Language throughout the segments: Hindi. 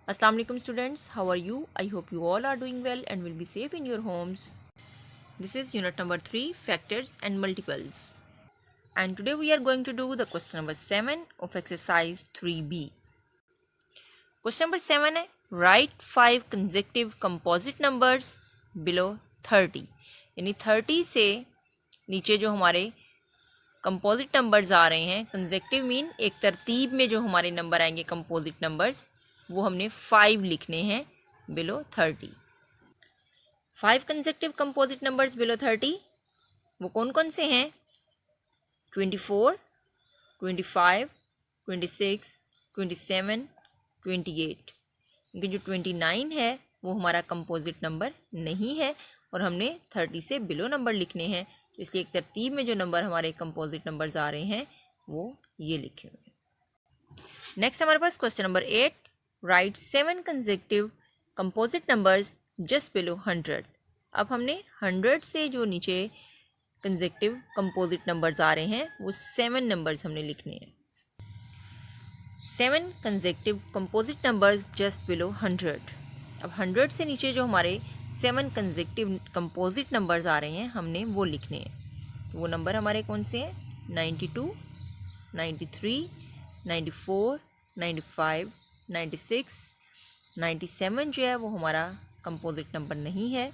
Assalamu alaikum students, how are you? I hope you all are doing well and will be safe in your homes. This is unit number 3, factors and multiples. And today we are going to do the question number 7 of exercise 3B. Question number 7 है write 5 consecutive composite numbers below 30. यानी 30 से नीचे जो हमारे कंपोजिट नंबर्स आ रहे हैं, कंसेक्टिव मीन एक तरतीब में जो हमारे नंबर आएंगे कंपोजिट नंबर्स, वो हमने 5 लिखने हैं below 30. 5 consecutive composite numbers below 30 वो कौन कौन से हैं? 24, 25, 26, 27, 28. क्योंकि जो 29 है वो हमारा कंपोजिट नंबर नहीं है और हमने 30 से बिलो नंबर लिखने हैं, तो इसलिए एक तरतीब में जो नंबर हमारे कंपोजिट नंबर्स आ रहे हैं वो ये लिखे हुए हैं. नेक्स्ट हमारे पास question number 8, right 7 consecutive composite numbers just below 100. अब हमने 100 से जो नीचे कंसेक्टिव कंपोजिट नंबर्स आ रहे हैं वो 7 नंबर्स हमने लिखने हैं. 7 consecutive composite numbers just below 100. अब 100 से नीचे जो हमारे 7 कंसेक्टिव कंपोजिट नंबर्स आ रहे हैं हमने वो लिखने हैं. तो वो नंबर हमारे कौन से हैं? 92, 93, 94, 95, 96, 97 जो है वो हमारा कंपोजिट नंबर नहीं है,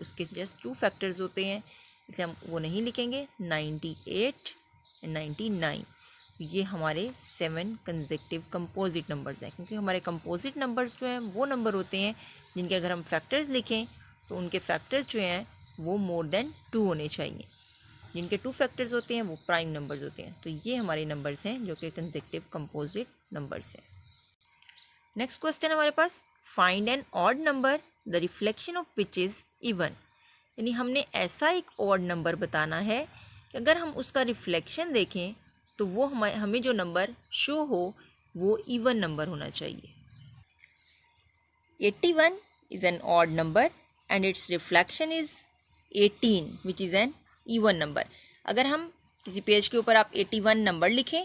उसके जस्ट 2 फैक्टर्स होते हैं, इसलिए हम वो नहीं लिखेंगे. 98 एंड 99 ये हमारे 7 कंसेक्टिव कंपोजिट नंबर्स हैं, क्योंकि हमारे कंपोजिट नंबर्स जो हैं वो नंबर होते हैं जिनके अगर हम फैक्टर्स लिखें तो उनके फैक्टर्स जो हैं वो मोर देन 2 होने चाहिए. जिनके 2 फैक्टर्स होते हैं वो प्राइम नंबर्स होते हैं. तो ये हमारे नंबर्स हैं जो कि कंसेक्टिव कंपोजिट नंबर्स हैं. नेक्स्ट क्वेश्चन हमारे पास, find an odd number the reflection of which is even. यानी हमने ऐसा एक ऑड नंबर बताना है कि अगर हम उसका रिफ्लेक्शन देखें तो वो हमें जो नंबर शो हो वो इवन नंबर होना चाहिए. 81 is an odd number and it's reflection is 18 which is an even number. अगर हम किसी पेज के ऊपर आप 81 नंबर लिखें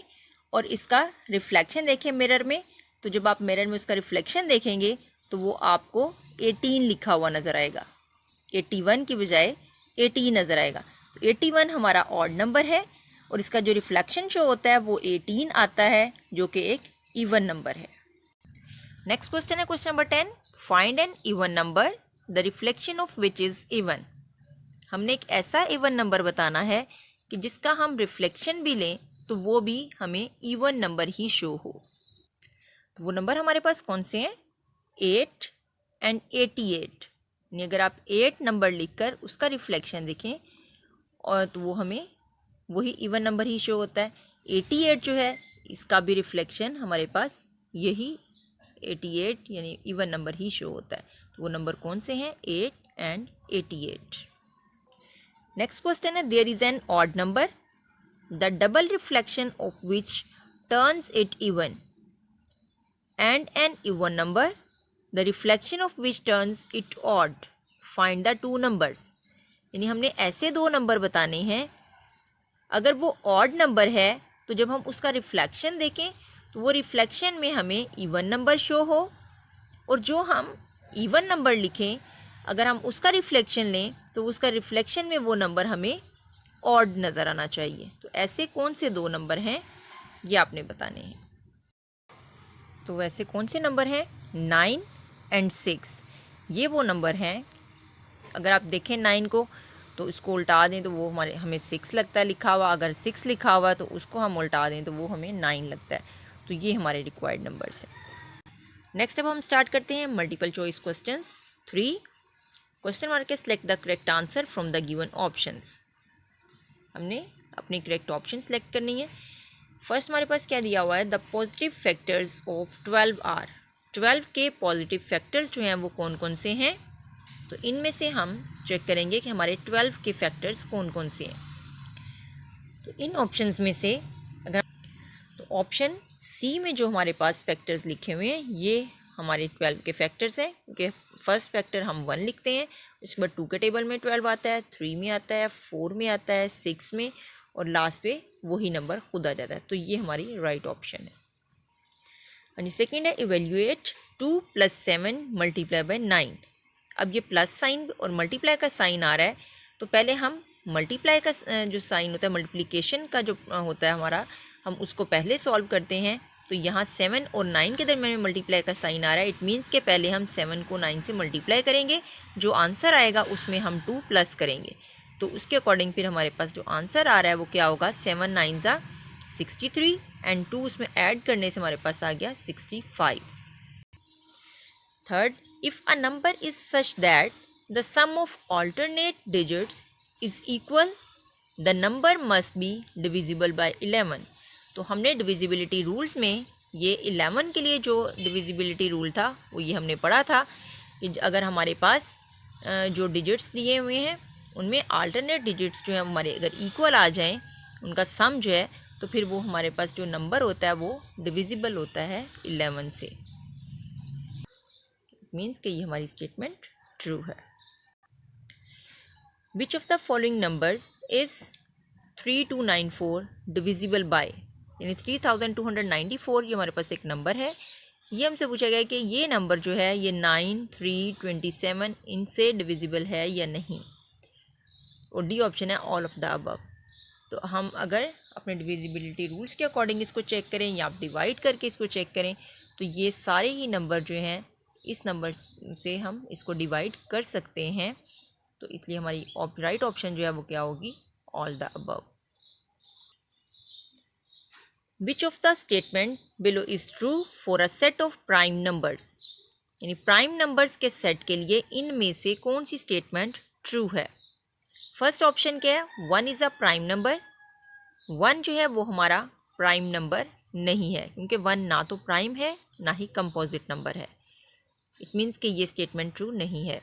और इसका रिफ्लेक्शन देखें मिरर में, तो जब आप मिरर में उसका रिफ्लेक्शन देखेंगे तो वो आपको 18 लिखा हुआ नज़र आएगा. 81 की बजाय 18 नज़र आएगा. तो 81 हमारा ऑड नंबर है और इसका जो रिफ्लेक्शन शो होता है वो 18 आता है जो कि एक इवन नंबर है. नेक्स्ट क्वेश्चन है question number 10, find an even number the reflection of which is even. हमने एक ऐसा इवन नंबर बताना है कि जिसका हम रिफ्लेक्शन भी लें तो वो भी हमें इवन नंबर ही शो हो. तो वो नंबर हमारे पास कौन से हैं? 8 एंड 88. यानी अगर आप 8 नंबर लिखकर उसका रिफ्लेक्शन देखें और तो वो हमें वही इवन नंबर ही शो होता है. 88 जो है इसका भी रिफ्लेक्शन हमारे पास यही 88 यानी इवन नंबर ही शो होता है. तो वो नंबर कौन से हैं? 8 एंड 88. नेक्स्ट क्वेश्चन है, there is an odd number the double reflection of which turns it even and an even number the reflection of which turns it odd. Find the 2 numbers. यानी हमने ऐसे 2 नंबर बताने हैं, अगर वो ऑड नंबर है तो जब हम उसका रिफ्लेक्शन देखें तो वो रिफ्लेक्शन में हमें इवन नंबर शो हो, और जो हम इवन नंबर लिखें अगर हम उसका रिफ्लेक्शन लें तो उसका रिफ्लेक्शन में वो नंबर हमें ऑड नज़र आना चाहिए. तो ऐसे कौन से 2 नंबर हैं ये आपने बताने हैं. तो वैसे कौन से नंबर हैं? 9 एंड 6. ये वो नंबर हैं, अगर आप देखें 9 को तो इसको उल्टा दें तो वो हमें 6 लगता है लिखा हुआ, अगर 6 लिखा हुआ तो उसको हम उल्टा दें तो वो हमें 9 लगता है. तो ये हमारे रिक्वायर्ड नंबर्स हैं. नेक्स्ट अब हम स्टार्ट करते हैं multiple choice questions 3. Question mark के select the correct answer from the given options. हमने अपनी करेक्ट ऑप्शन सेलेक्ट करनी है. फर्स्ट हमारे पास क्या दिया हुआ है? The positive factors of 12 are. 12 के पॉजिटिव फैक्टर्स जो हैं वो कौन कौन से हैं? तो इनमें से हम चेक करेंगे कि हमारे 12 के फैक्टर्स कौन कौन से हैं. तो इन ऑप्शंस में से अगर तो ऑप्शन सी में जो हमारे पास फैक्टर्स लिखे हुए हैं ये हमारे 12 के फैक्टर्स हैं, क्योंकि फर्स्ट फैक्टर हम 1 लिखते हैं, उसके बाद 2 के टेबल में 12 आता है, 3 में आता है, 4 में आता है, 6 में, और लास्ट पे वही नंबर खुद आ जाता है. तो ये हमारी राइट ऑप्शन है. And second है evaluate 2 + 7 × 9। अब ये प्लस साइन और मल्टीप्लाई का साइन आ रहा है, तो पहले हम मल्टीप्लाई का जो साइन होता है, मल्टीप्लिकेशन का जो होता है हमारा, हम उसको पहले सॉल्व करते हैं। तो यहाँ 7 और 9 के दरमियान में मल्टीप्लाई का साइन आ रहा है। इट मीन्स के पहले हम 7 को 9 से मल्टीप्लाई करेंगे, जो आंसर आएगा उसमें हम 2 प्लस करेंगे। तो उसके अकॉर्डिंग फिर हमारे पास जो आंसर आ रहा है वो क्या होगा, 7 9 ज़ा 63 एंड 2 उसमें ऐड करने से हमारे पास आ गया 65। Third, if a number is such that the sum of alternate digits is equal, the number must be divisible by 11। तो हमने डिविजिबिलिटी रूल्स में ये 11 के लिए जो डिविजिबिलिटी रूल था वो ये हमने पढ़ा था कि अगर हमारे पास जो डिजिट्स दिए हुए हैं उनमें अल्टरनेट डिजिट्स जो है हमारे अगर इक्वल आ जाएं, उनका सम जो है, तो फिर वो हमारे पास जो नंबर होता है वो डिविजिबल होता है 11 से। इट मीन्स कि ये हमारी स्टेटमेंट ट्रू है। Which of the following numbers is 3294 divisible by, यानी 3294 ये हमारे पास एक नंबर है। ये हमसे पूछा गया कि ये नंबर जो है ये 9, 3, 27 इनसे डिविजिबल है या नहीं, और डी ऑप्शन है ऑल ऑफ द अबव। तो हम अगर अपने डिविजिबिलिटी रूल्स के अकॉर्डिंग इसको चेक करें या आप डिवाइड करके इसको चेक करें, तो ये सारे ही नंबर जो हैं इस नंबर से हम इसको डिवाइड कर सकते हैं। तो इसलिए हमारी राइट ऑप्शन जो है वो क्या होगी, all the above. Which of the statement below is true for a set of prime numbers, यानी प्राइम नंबर्स के सेट के लिए इनमें से कौन सी स्टेटमेंट ट्रू है। फर्स्ट ऑप्शन क्या है, 1 इज़ अ प्राइम नंबर। 1 जो है वो हमारा प्राइम नंबर नहीं है, क्योंकि 1 ना तो प्राइम है ना ही कंपोजिट नंबर है। इट मीन्स कि ये स्टेटमेंट ट्रू नहीं है।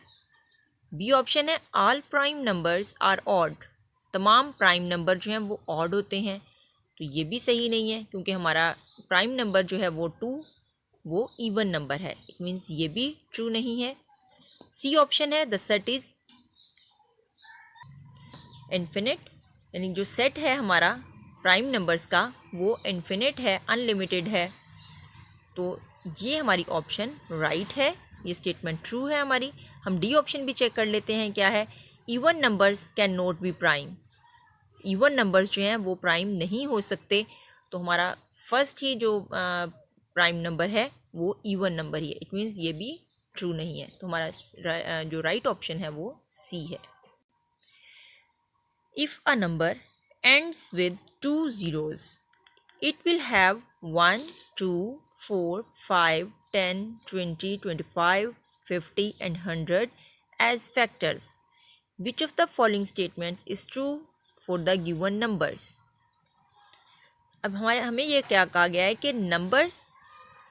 बी ऑप्शन है, all prime numbers are odd. तमाम प्राइम नंबर जो हैं वो ऑड होते हैं, तो ये भी सही नहीं है, क्योंकि हमारा प्राइम नंबर जो है वो 2 वो इवन नंबर है। इट मीन्स ये भी ट्रू नहीं है। सी ऑप्शन है, द सेट इज़ इन्फिनिट, यानी जो सेट है हमारा प्राइम नंबर्स का वो इन्फिनिट है, अनलिमिटेड है। तो ये हमारी ऑप्शन राइट है, ये स्टेटमेंट ट्रू है हमारी। हम डी ऑप्शन भी चेक कर लेते हैं, क्या है, even numbers can not be prime. Even numbers जो हैं वो प्राइम नहीं हो सकते, तो हमारा फर्स्ट ही जो प्राइम नंबर है वो इवन नंबर ही है। इट मीन्स ये भी ट्रू नहीं है, तो हमारा जो राइट ऑप्शन है वो सी है। If a number ends with 2 zeros, it will have 1, 2, 4, 5, 10, 20, 25, 50 and 100 as factors. Which of the following statements is true for the given numbers? अब हमें ये क्या कहा गया है कि नंबर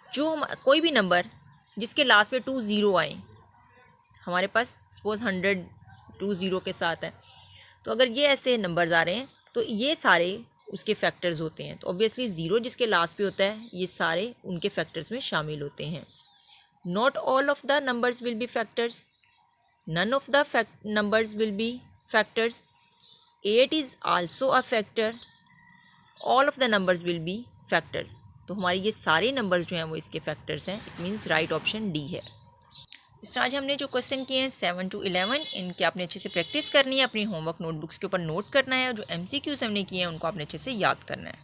जो कोई भी नंबर जिसके लास्ट पे 2 ज़ीरो आए, हमारे पास सपोज 100 2 ज़ीरो के साथ है, तो अगर ये ऐसे नंबर्स आ रहे हैं तो ये सारे उसके फैक्टर्स होते हैं। तो ऑब्वियसली ज़ीरो जिसके लास्ट पे होता है ये सारे उनके फैक्टर्स में शामिल होते हैं। Not all of the numbers will be factors, none of the numbers will be factors, 8 is also a factor, all of the numbers will be factors. तो हमारे ये सारे नंबर्स जो हैं वो इसके फैक्टर्स हैं। It means right option D है। इस आज हमने जो क्वेश्चन किए हैं 7 to 11, इनके आपने अच्छे से प्रैक्टिस करनी है, अपनी होमवर्क नोटबुक्स के ऊपर नोट करना है, और जो MCQs हमने किए हैं उनको आपने अच्छे से याद करना है।